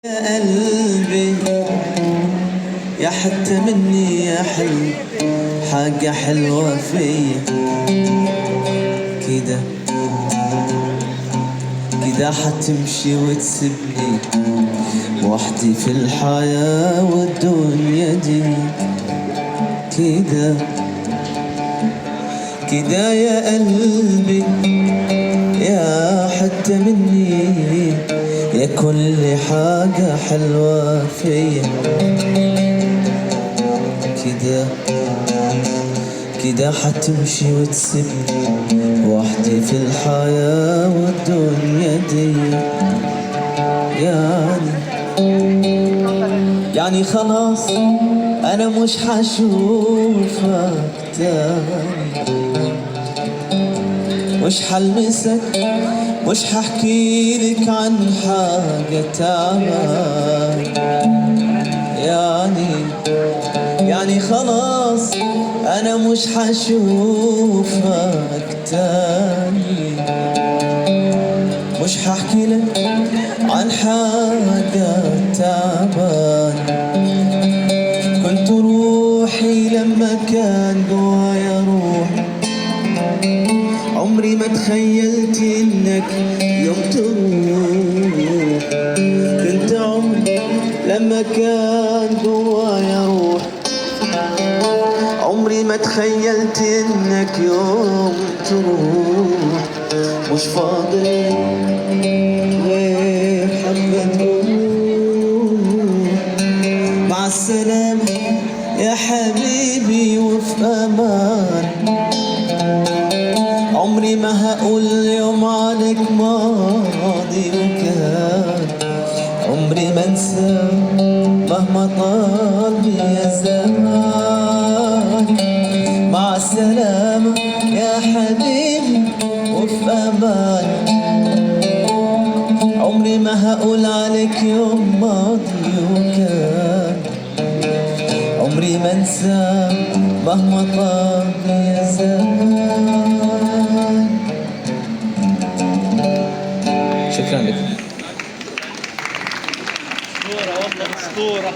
يا قلبي يا حتى مني يا حلو حاجة حلوة فيا كده كده حتمشي وتسيبني وحدي في الحياة والدنيا دي كده كده يا قلبي يا حتى مني يا كل حاجة حلوة فيا كده كده حتمشي وتسيبني وحدي في الحياة والدنيا دي يعني خلاص أنا مش حشوفك تاني مش حلمسك مش ححكيلك عن حاجة تعبان يعني خلاص أنا مش حشوفك تاني مش ححكيلك عن حاجة تعبان كنت روحي لما كان جوايا روحي عمري ما تخيلت انك يوم تروح كنت عمري لما كان جوايا روح عمري ما تخيلت انك يوم تروح مش فاضل غير حبة تروح مع السلامة يا حبيبي وفي امان عمري ما هقول يوم عليك ماضي وكان عمري ما انسى مهما طال بيا زمان مع السلامة يا حبيبي وفي امان عمري ما هقول عليك يوم ماضي وكان عمري ما انسى مهما طال بيا زمان. شكرا لك. اسطورة والله اسطورة.